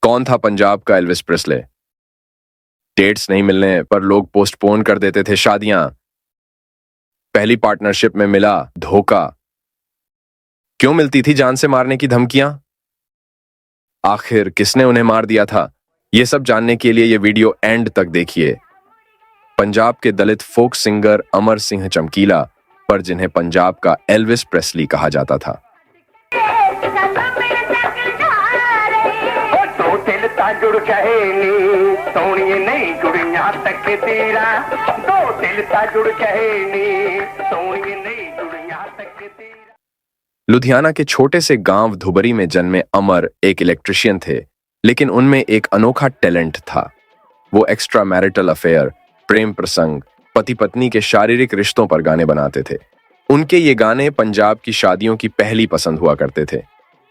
कौन था पंजाब का एल्विस प्रेस्ले? डेट्स नहीं मिलने पर लोग पोस्टपोन कर देते थे शादियां। पहली पार्टनरशिप में मिला धोखा। क्यों मिलती थी जान से मारने की धमकियां? आखिर किसने उन्हें मार दिया था? ये सब जानने के लिए ये वीडियो एंड तक देखिए। पंजाब के दलित फोक सिंगर अमर सिंह चमकीला, पर जिन्हें पंजाब का एल्विस प्रेस्ली कहा जाता था। लुधियाना के छोटे से गांव धुबरी में जन्मे अमर एक इलेक्ट्रिशियन थे, लेकिन उनमें एक अनोखा टैलेंट था। वो एक्स्ट्रा मैरिटल अफेयर, प्रेम प्रसंग, पति पत्नी के शारीरिक रिश्तों पर गाने बनाते थे। उनके ये गाने पंजाब की शादियों की पहली पसंद हुआ करते थे।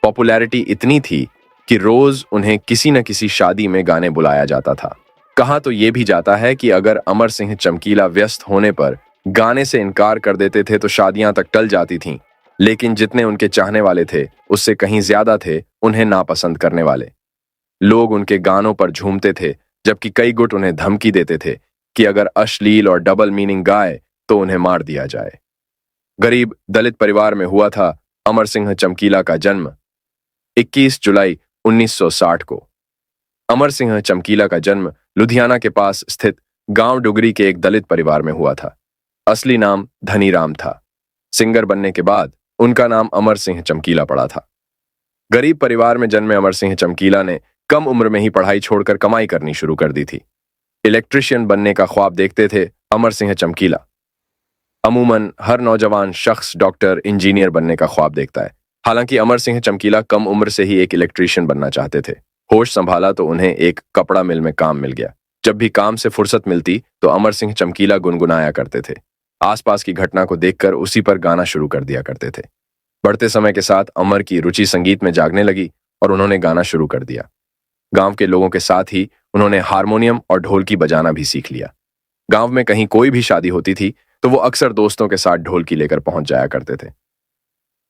पॉपुलैरिटी इतनी थी कि रोज उन्हें किसी न किसी शादी में गाने बुलाया जाता था। कहा तो ये भी जाता है कि अगर अमर सिंह चमकीला व्यस्त होने पर गाने से इनकार कर देते थे तो शादियां तक टल जाती थीं। लेकिन जितने उनके चाहने वाले थे उससे कहीं ज्यादा थे उन्हें नापसंद करने वाले। लोग उनके गानों पर झूमते थे, जबकि कई गुट उन्हें धमकी देते थे कि अगर अश्लील और डबल मीनिंग गाए तो उन्हें मार दिया जाए। गरीब दलित परिवार में हुआ था अमर सिंह चमकीला का जन्म 21 जुलाई 1960 को। अमर सिंह चमकीला का जन्म लुधियाना के पास स्थित गांव डुगरी के एक दलित परिवार में हुआ था। असली नाम धनीराम था। सिंगर बनने के बाद उनका नाम अमर सिंह चमकीला पड़ा था। गरीब परिवार में जन्मे अमर सिंह चमकीला ने कम उम्र में ही पढ़ाई छोड़कर कमाई करनी शुरू कर दी थी। इलेक्ट्रिशियन बनने का ख्वाब देखते थे अमर सिंह चमकीला। अमूमन हर नौजवान शख्स डॉक्टर, इंजीनियर बनने का ख्वाब देखता है। हालांकि अमर सिंह चमकीला कम उम्र से ही एक इलेक्ट्रिशियन बनना चाहते थे। होश संभाला तो उन्हें एक कपड़ा मिल में काम मिल गया। जब भी काम से फुर्सत मिलती तो अमर सिंह चमकीला गुनगुनाया करते थे। आसपास की घटना को देखकर उसी पर गाना शुरू कर दिया करते थे। बढ़ते समय के साथ अमर की रुचि संगीत में जागने लगी और उन्होंने गाना शुरू कर दिया। गांव के लोगों के साथ ही उन्होंने हारमोनियम और ढोलकी बजाना भी सीख लिया। गांव में कहीं कोई भी शादी होती थी तो वो अक्सर दोस्तों के साथ ढोलकी लेकर पहुंच जाया करते थे।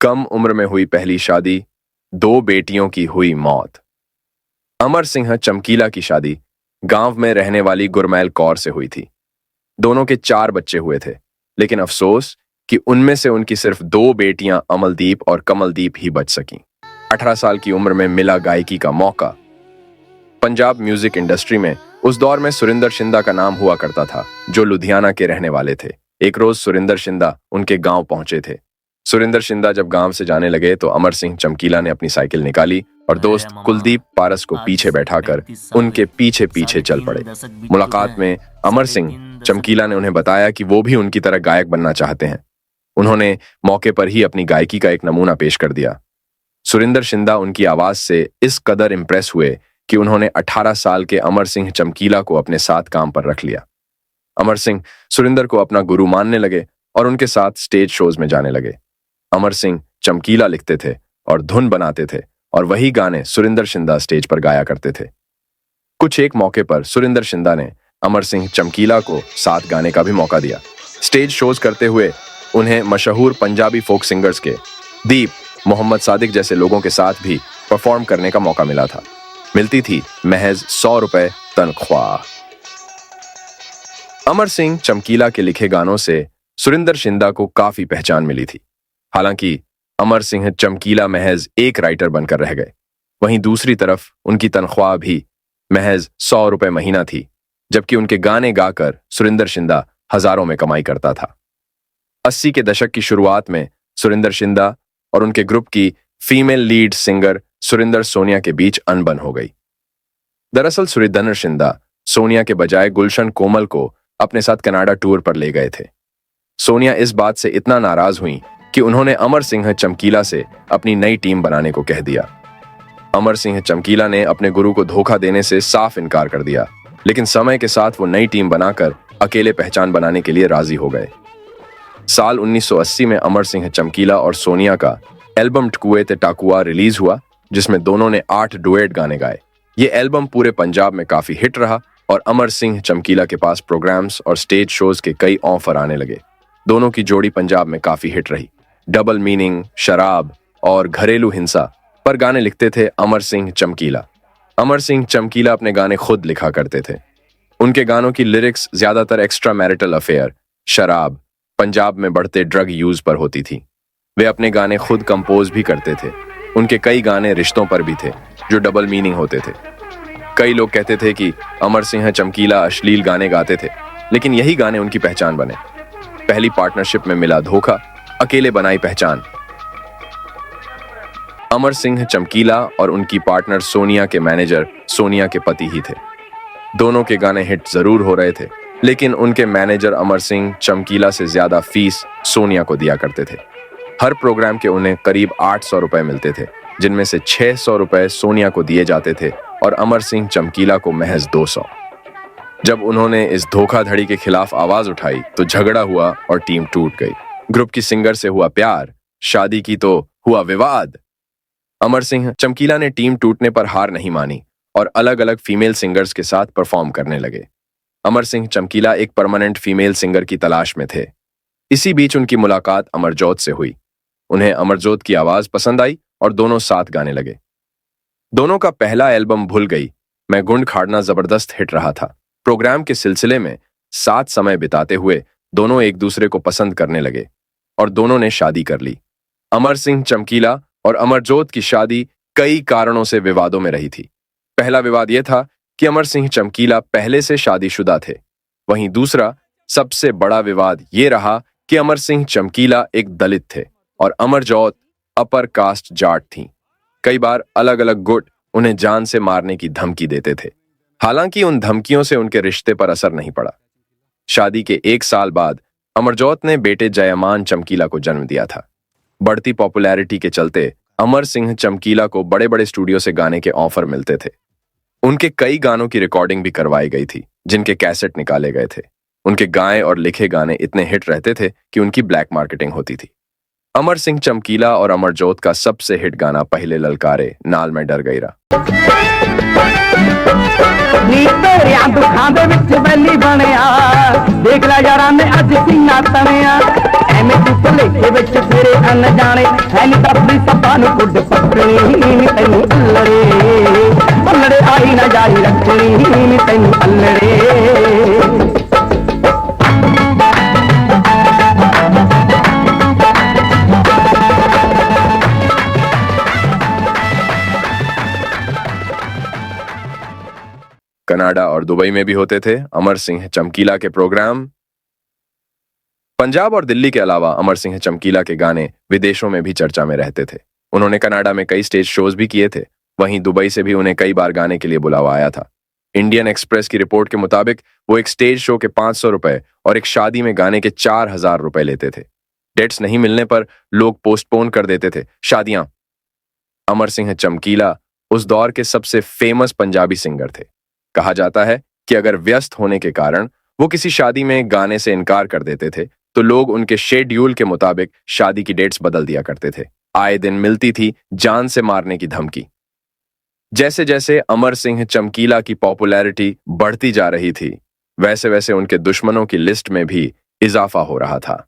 कम उम्र में हुई पहली शादी, 2 बेटियों की हुई मौत। अमर सिंह चमकीला की शादी गांव में रहने वाली गुरमैल कौर से हुई थी। दोनों के 4 बच्चे हुए थे, लेकिन अफसोस कि उनमें से उनकी सिर्फ 2 बेटियां अमलदीप और कमलदीप ही बच सकीं। 18 साल की उम्र में मिला गायकी का मौका। पंजाब म्यूजिक इंडस्ट्री में उस दौर में सुरिंदर शिंदा का नाम हुआ करता था, जो लुधियाना के रहने वाले थे। एक रोज सुरिंदर शिंदा उनके गांव पहुंचे थे। सुरिंदर शिंदा जब गांव से जाने लगे तो अमर सिंह चमकीला ने अपनी साइकिल निकाली और दोस्त कुलदीप पारस को पीछे बैठाकर उनके पीछे पीछे चल पड़े। मुलाकात में अमर सिंह चमकीला ने उन्हें बताया कि वो भी उनकी तरह गायक बनना चाहते हैं। उन्होंने मौके पर ही अपनी गायकी का एक नमूना पेश कर दिया। सुरिंदर शिंदा उनकी आवाज से इस कदर इंप्रेस हुए कि उन्होंने 18 साल के अमर सिंह चमकीला को अपने साथ काम पर रख लिया। अमर सिंह सुरिंदर को अपना गुरु मानने लगे और उनके साथ स्टेज शोज में जाने लगे। अमर सिंह चमकीला लिखते थे और धुन बनाते थे और वही गाने सुरिंदर शिंदा स्टेज पर गाया करते थे। कुछ एक मौके पर सुरिंदर शिंदा ने अमर सिंह चमकीला को साथ गाने का भी मौका दिया। स्टेज शोज करते हुए उन्हें मशहूर पंजाबी फोक सिंगर्स के दीप, मोहम्मद सादिक जैसे लोगों के साथ भी परफॉर्म करने का मौका मिला था। मिलती थी महज 100 रुपए तनख्वाह। अमर सिंह चमकीला के लिखे गानों से सुरिंदर शिंदा को काफी पहचान मिली थी। हालांकि अमर सिंह चमकीला महज एक राइटर बनकर रह गए। वहीं दूसरी तरफ उनकी तनख्वाह भी महज 100 रुपए महीना थी, जबकि उनके गाने गाकर सुरिंदर शिंदा हजारों में कमाई करता था। 80 के दशक की शुरुआत में सुरिंदर शिंदा और उनके ग्रुप की female lead singer Surinder Sonia के बीच अनबन हो गई। दरअसल सुरिंदर शिंदा सोनिया के बजाय गुलशन कोमल को अपने साथ कनाडा टूर पर ले गए थे। सोनिया इस बात से इतना नाराज हुई कि उन्होंने अमर सिंह चमकीला से अपनी नई टीम बनाने को कह दिया। अमर सिंह चमकीला ने अपने गुरु को धोखा देने से साफ इनकार कर दिया, लेकिन समय के साथ वो नई टीम बनाकर अकेले पहचान बनाने के लिए राजी हो गए। साल 1980 में अमर सिंह चमकीला और सोनिया का एल्बम टकुए ते टाकुआ रिलीज हुआ, जिसमें दोनों ने 8 डुएट गाने गाए। ये एल्बम पूरे पंजाब में काफी हिट रहा और अमर सिंह चमकीला के पास प्रोग्राम्स और स्टेज शोज के कई ऑफर आने लगे। दोनों की जोड़ी पंजाब में काफी हिट रही। डबल मीनिंग, शराब और घरेलू हिंसा पर गाने लिखते थे अमर सिंह चमकीला। अमर सिंह चमकीला अपने गाने खुद लिखा करते थे। उनके गानों की लिरिक्स ज्यादातर एक्स्ट्रा मैरिटल अफेयर, शराब, पंजाब में बढ़ते ड्रग यूज पर होती थी। वे अपने गाने खुद कंपोज भी करते थे। उनके कई गाने रिश्तों पर भी थे जो डबल मीनिंग होते थे। कई लोग कहते थे कि अमर सिंह चमकीला अश्लील गाने गाते थे, लेकिन यही गाने उनकी पहचान बने। पहली पार्टनरशिप में मिला धोखा, अकेले बनाई पहचान। अमर सिंह चमकीला और उनकी पार्टनर सोनिया के मैनेजर सोनिया के पति ही थे। दोनों के गाने हिट जरूर हो रहे थे, लेकिन उनके मैनेजर अमर सिंह चमकीला से ज्यादा फीस सोनिया को दिया करते थे। हर प्रोग्राम के उन्हें करीब 800 रुपए मिलते थे, जिनमें से 600 रुपए सोनिया को दिए जाते थे और अमर सिंह चमकीला को महज 200। जब उन्होंने इस धोखाधड़ी के खिलाफ आवाज उठाई तो झगड़ा हुआ और टीम टूट गई। ग्रुप की सिंगर से हुआ प्यार, शादी की तो हुआ विवाद। अमर सिंह चमकीला ने टीम टूटने पर हार नहीं मानी और अलग अलग फीमेल सिंगर्स के साथ परफॉर्म करने लगे। अमर सिंह चमकीला एक परमानेंट फीमेल सिंगर की तलाश में थे। इसी बीच उनकी मुलाकात अमरजोत से हुई। उन्हें अमरजोत की आवाज पसंद आई और दोनों साथ गाने लगे। दोनों का पहला एल्बम भूल गई मैं गुंड खाड़ना जबरदस्त हिट रहा था। प्रोग्राम के सिलसिले में साथ समय बिताते हुए दोनों एक दूसरे को पसंद करने लगे और दोनों ने शादी कर ली। अमर सिंह चमकीला और अमरजोत की शादी कई कारणों से विवादों में रही थी। पहला विवाद यह था कि अमर सिंह चमकीला पहले से शादीशुदा थे। वहीं दूसरा सबसे बड़ा विवाद ये रहा कि अमर सिंह चमकीला एक दलित थे और अमरजोत अपर कास्ट जाट थीं। कई बार अलग अलग गुट उन्हें जान से मारने की धमकी देते थे। हालांकि उन धमकियों से उनके रिश्ते पर असर नहीं पड़ा। शादी के 1 साल बाद अमरजोत ने बेटे जयमान चमकीला को जन्म दिया था। बढ़ती पॉपुलैरिटी के चलते अमर सिंह चमकीला को बड़े बड़े स्टूडियो से गाने के ऑफर मिलते थे। उनके कई गानों की रिकॉर्डिंग भी करवाई गई थी, जिनके कैसेट निकाले गए थे। उनके गाए और लिखे गाने इतने हिट रहते थे कि उनकी ब्लैक मार्केटिंग होती थी। अमर सिंह चमकीला और अमरजोत का सबसे हिट गाना पहले ललकारे नाल मैं डर गईरा। नी तेरिया दुखां दे विच बैली बनिया, देख लै यारां ने अज सीना तनिया। एवें तू भुलेखे विच फिरे अनजाने, है नी दसदी सब्बां नूं कुड पकड़ी। नी तैनूं अल्लड़े आई ना जाई रखनी। नी तैनूं अल्लड़े। कनाडा और दुबई में भी होते थे अमर सिंह चमकीला के प्रोग्राम। पंजाब और दिल्ली के अलावा अमर सिंह चमकीला के गाने विदेशों में भी चर्चा में रहते थे। उन्होंने कनाडा में कई स्टेज शोज भी किए थे। वहीं दुबई से भी उन्हें कई बार गाने के लिए बुलावा आया था। इंडियन एक्सप्रेस की रिपोर्ट के मुताबिक वो एक स्टेज शो के 500 रुपए और एक शादी में गाने के 4000 रुपए लेते थे। डेट्स नहीं मिलने पर लोग पोस्टपोन कर देते थे शादियां। अमर सिंह चमकीला उस दौर के सबसे फेमस पंजाबी सिंगर थे। कहा जाता है कि अगर व्यस्त होने के कारण वो किसी शादी में गाने से इनकार कर देते थे तो लोग उनके शेड्यूल के मुताबिक शादी की डेट्स बदल दिया करते थे। आए दिन मिलती थी जान से मारने की धमकी। जैसे जैसे अमर सिंह चमकीला की पॉपुलैरिटी बढ़ती जा रही थी, वैसे वैसे उनके दुश्मनों की लिस्ट में भी इजाफा हो रहा था।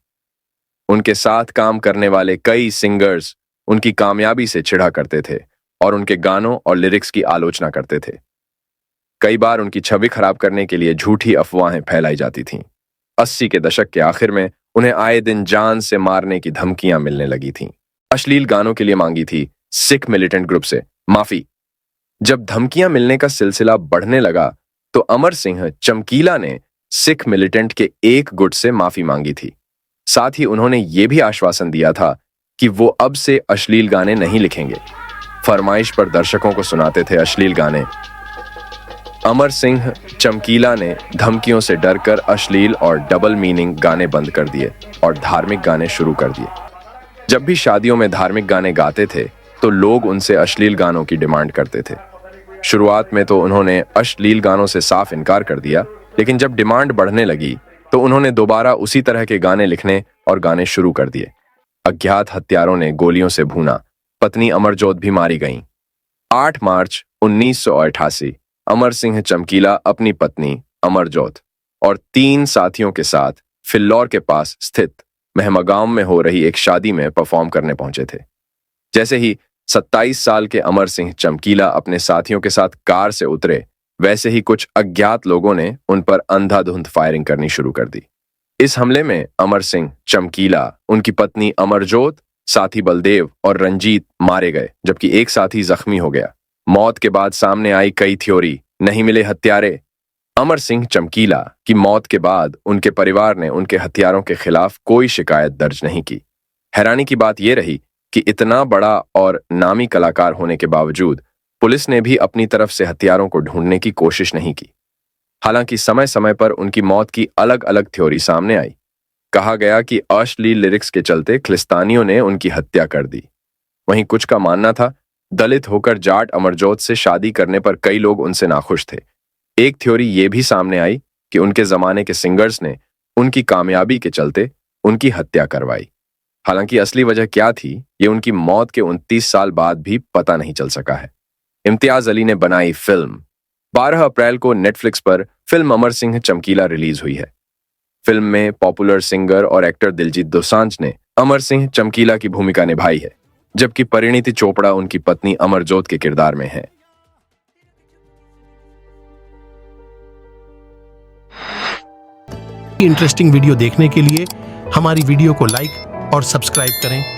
उनके साथ काम करने वाले कई सिंगर्स उनकी कामयाबी से चिढ़ा करते थे और उनके गानों और लिरिक्स की आलोचना करते थे। कई बार उनकी छवि खराब करने के लिए झूठी अफवाहें फैलाई जाती थीं। 80 के दशक के आखिर में उन्हें आए दिन जान से मारने की धमकियां मिलने लगी थीं। अश्लील गानों के लिए मांगी थी सिख मिलिटेंट ग्रुप से माफी। जब धमकियां मिलने का सिलसिला बढ़ने लगा तो अमर सिंह चमकीला ने सिख मिलिटेंट के एक गुट से माफी मांगी थी। साथ ही उन्होंने ये भी आश्वासन दिया था कि वो अब से अश्लील गाने नहीं लिखेंगे। फरमाइश पर दर्शकों को सुनाते थे अश्लील गाने। अमर सिंह चमकीला ने धमकियों से डरकर अश्लील और डबल मीनिंग गाने बंद कर दिए और धार्मिक गाने शुरू कर दिए। जब भी शादियों में धार्मिक गाने गाते थे तो लोग उनसे अश्लील गानों की डिमांड करते थे। शुरुआत में तो उन्होंने अश्लील गानों से साफ इनकार कर दिया, लेकिन जब डिमांड बढ़ने लगी तो उन्होंने दोबारा उसी तरह के गाने लिखने और गाने शुरू कर दिए। अज्ञात हत्यारों ने गोलियों से भूना, पत्नी अमरजोत भी मारी गईं। 8 मार्च 1988 अमर सिंह चमकीला अपनी पत्नी अमरजोत और 3 साथियों के साथ फिल्लौर के पास स्थित महमगांव में हो रही एक शादी में परफॉर्म करने पहुंचे थे। जैसे ही 27 साल के अमर सिंह चमकीला अपने साथियों के साथ कार से उतरे, वैसे ही कुछ अज्ञात लोगों ने उन पर अंधाधुंध फायरिंग करनी शुरू कर दी। इस हमले में अमर सिंह चमकीला, उनकी पत्नी अमरजोत, साथी बलदेव और रंजीत मारे गए, जबकि एक साथी जख्मी हो गया। मौत के बाद सामने आई कई थ्योरी, नहीं मिले हत्यारे। अमर सिंह चमकीला की मौत के बाद उनके परिवार ने उनके हत्यारों के खिलाफ कोई शिकायत दर्ज नहीं की। हैरानी की बात यह रही कि इतना बड़ा और नामी कलाकार होने के बावजूद पुलिस ने भी अपनी तरफ से हत्यारों को ढूंढने की कोशिश नहीं की। हालांकि समय समय पर उनकी मौत की अलग अलग थ्योरी सामने आई। कहा गया कि अश्लील लिरिक्स के चलते खलिस्तानियों ने उनकी हत्या कर दी। वहीं कुछ का मानना था दलित होकर जाट अमरजोत से शादी करने पर कई लोग उनसे नाखुश थे। एक थ्योरी ये भी सामने आई कि उनके जमाने के सिंगर्स ने उनकी कामयाबी के चलते उनकी हत्या करवाई। हालांकि असली वजह क्या थी, ये उनकी मौत के 29 साल बाद भी पता नहीं चल सका है। इम्तियाज अली ने बनाई फिल्म। 12 अप्रैल को नेटफ्लिक्स पर फिल्म अमर सिंह चमकीला रिलीज हुई है। फिल्म में पॉपुलर सिंगर और एक्टर दिलजीत दोसांझ ने अमर सिंह चमकीला की भूमिका निभाई है, जबकि परिणीति चोपड़ा उनकी पत्नी अमरजोत के किरदार में है। इंटरेस्टिंग वीडियो देखने के लिए हमारी वीडियो को लाइक और सब्सक्राइब करें।